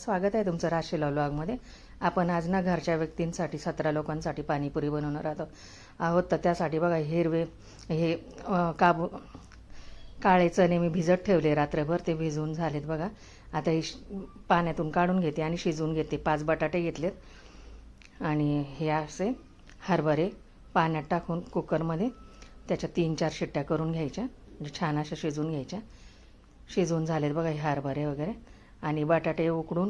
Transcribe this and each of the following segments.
स्वागत आहे तुमचं राशीला व्लॉगमध्ये। आपण आज ना घरच्या व्यक्तींसाठी 17 लोकांसाठी पाणीपुरी बनवणार आहोत। तर त्यासाठी बघा हे काळे चणे मी भिजत ठेवले रात्रभर, ते भिजून झालेत बघा। आता हे पाण्यातून काढून घेते आणि शिजवून घेते। 5 बटाटे घेतलेत आणि हे असे हरभरे पाण्यात टाकून कुकरमध्ये त्याच्या 3-4 शिट्ट्या करून घ्यायच्या, म्हणजे छान अशा शिजवून घ्यायच्या। शिजवून झालेत बघा हे हरभरे वगैरे। आणि बटाटे उकडून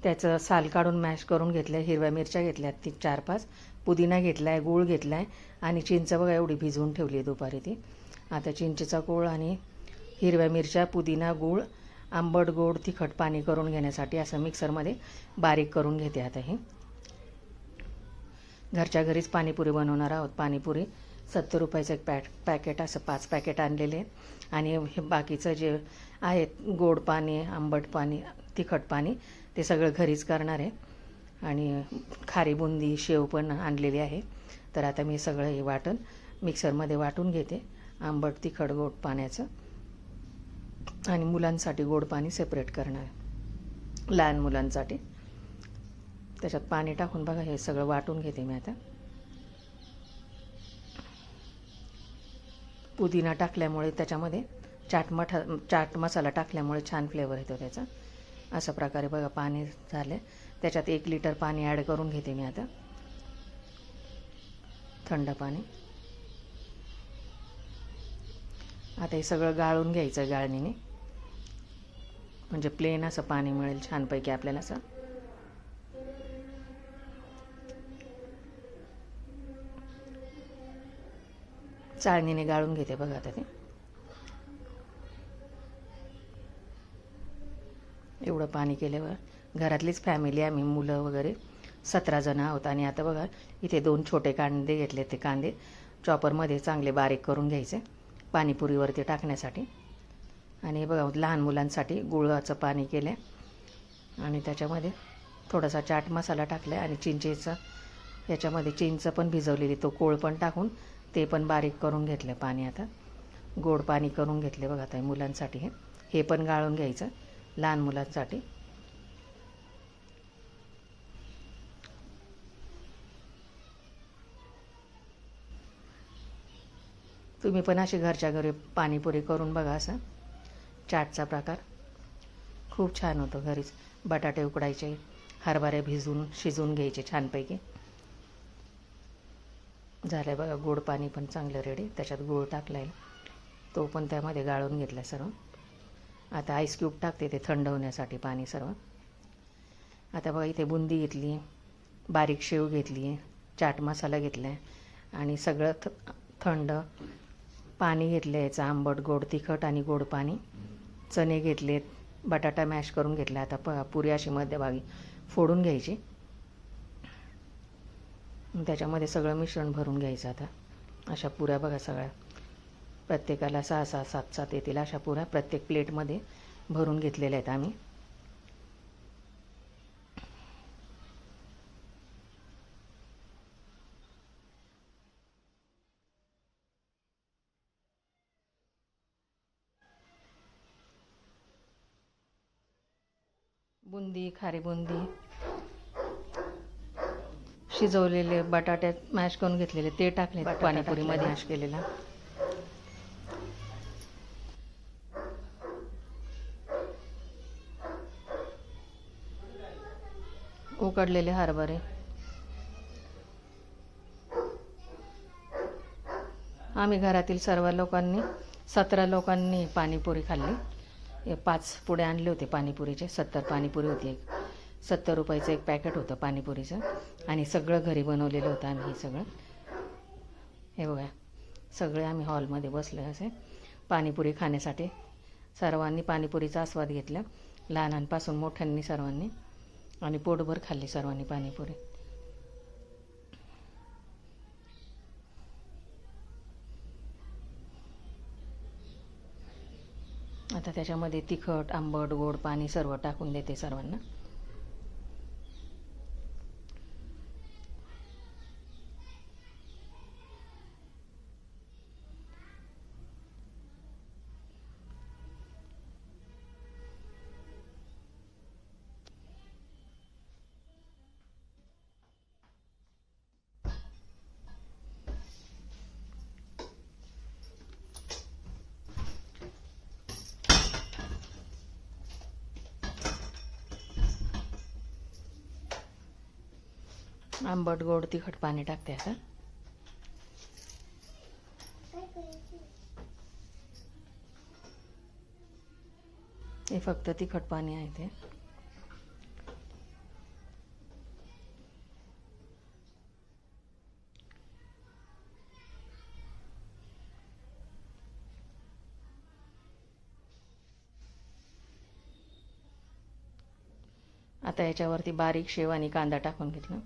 त्याचं साल काढून मॅश करून घेतलं। हिरव्या मिरच्या घेतल्यात 4-5, पुदिना घेतलाय, गूळ घेतलाय आणि चिंच बघा एवढी भिजवून ठेवली आहे दुपारी ती। आता चिंचेचा गूळ आणि हिरव्या मिरच्या, पुदिना, गूळ, आंबट गोड तिखट पाणी करून घेण्यासाठी असं मिक्सरमध्ये बारीक करून घेते। आता हे घरच्या घरीच पाणीपुरी बनवणार आहोत। पाणीपुरी 70 रुपयाचं एक पॅकेट, असं 5 पॅकेट आणलेले आहेत। आणि हे बाकीचं जे आहे गोड पाणी, आंबट पाणी, तिखट पाणी, ते सगळं घरीच करणार आहे। आणि खारी बुंदी, शेव पण आणलेली आहे। तर आता मी सगळं हे मिक्सरमध्ये वाटून घेते, आंबट तिखट गोड पाण्याचं। आणि मुलांसाठी गोड पाणी सेपरेट करणार आहे, लहान मुलांसाठी। त्याच्यात पाणी टाकून बघा हे सगळं वाटून घेते मी आता। पुदिना टाकल्यामुळे त्याच्यामध्ये चाट मसाला टाकल्यामुळे छान फ्लेवर येतो त्याचा। अशा प्रकारे बघा पाणी झाले, त्याच्यात 1 लिटर पाणी ॲड करून घेते मी आता, थंड पाणी। आता हे सगळं गाळून घ्यायचं गाळणीने, म्हणजे प्लेन असं पाणी मिळेल छानपैकी आपल्याला असं। चाळणीने गाळून घेते बघा आता ते। एवढं पाणी केल्यावर घरातलीच फॅमिली, आम्ही मुलं वगैरे 17 जण आहोत। आणि आता बघा इथे 2 छोटे कांदे घेतले, ते कांदे चॉपरमध्ये चांगले बारीक करून घ्यायचे पाणीपुरीवरती टाकण्यासाठी। आणि बघा लहान मुलांसाठी गुळाचं पाणी केलं आणि त्याच्यामध्ये थोडासा चाट मसाला टाकला आणि चिंचेचा, याच्यामध्ये चिंच पण भिजवलेली, तो कोळ पण टाकून ते पण बारीक करून घेतलं पाणी। आता गोड पाणी करून घेतले बघा आता मुलांसाठी। हे पण गाळून घ्यायचं लहान मुलांसाठी। तुम्ही पण अशी घरच्या घरी पाणीपुरी करून बघा। असं चाटचा प्रकार खूप छान होतो घरीच। बटाटे उकडायचे, हरभरे भिजून शिजवून घ्यायचे छानपैकी। झालं बघा गोड पाणी पण चांगलं रेडी, त्याच्यात गूळ टाकलाय, तो पण त्यामध्ये गाळून घेतला सर्व। आता आईस क्यूब टाकते ते थंड होण्यासाठी पाणी सर्व। आता बघा इथे बुंदी घेतली, बारीक शेव घेतली, चाट मसाला घेतला आहे आणि सगळं थंड पाणी घेतलं याचं, आंबट गोड तिखट आणि गोड पाणी। चणे घेतलेत, बटाटा मॅश करून घेतला। आता पुरी अशी मध्यभागी फोडून घ्यायची, त्याच्यामध्ये सगळं मिश्रण भरून घ्यायचं। आता अशा पुऱ्या बघा सगळ्या, प्रत्येकाला 6-6, 7-7 येतील अशा पुऱ्या प्रत्येक प्लेटमध्ये भरून घेतलेल्या आहेत आम्ही। बुंदी, खारी बुंदी, शिजवलेले बटाट्यात मॅश करून घेतलेले ते टाकले पाणीपुरीमध्ये मॅश केलेला। उकडलेले हरभरे, आम्ही घरातील सर्व लोकांनी 17 लोकांनी पाणीपुरी खाल्ली। 5 पुढे आणले होते पाणीपुरीचे, 70 पाणीपुरी होती। 70 रुपयाचं एक पॅकेट होतं पाणीपुरीचं आणि सगळं घरी बनवलेलं होतं आम्ही हे सगळं। हे बघा सगळे आम्ही हॉलमध्ये बसलो असे पाणीपुरी खाण्यासाठी। सर्वांनी पाणीपुरीचा आस्वाद घेतला, लहानांपासून मोठ्यांनी सर्वांनी, आणि पोटभर खाल्ली सर्वांनी पाणीपुरी। आता त्याच्यामध्ये तिखट, आंबट, गोड पाणी सर्व टाकून देते सर्वांना। आंबट गोड तिखट पाणी टाकते आता. हे फक्त तिखट पाणी आहे ते. आता याच्यावरती बारीक शेव आणि कांदा टाकून घेतला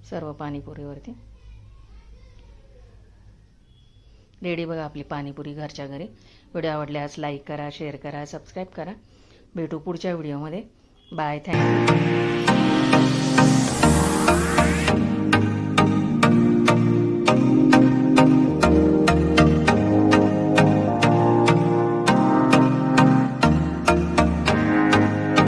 सर्व पाणीपुरीवरती. रेडी बघा आपली पाणीपुरी घरच्या घरी. व्हिडिओ आवडल्यास लाईक करा, शेअर करा, सबस्क्राईब करा. भेटू पुढच्या व्हिडिओमध्ये. Bye, thank you.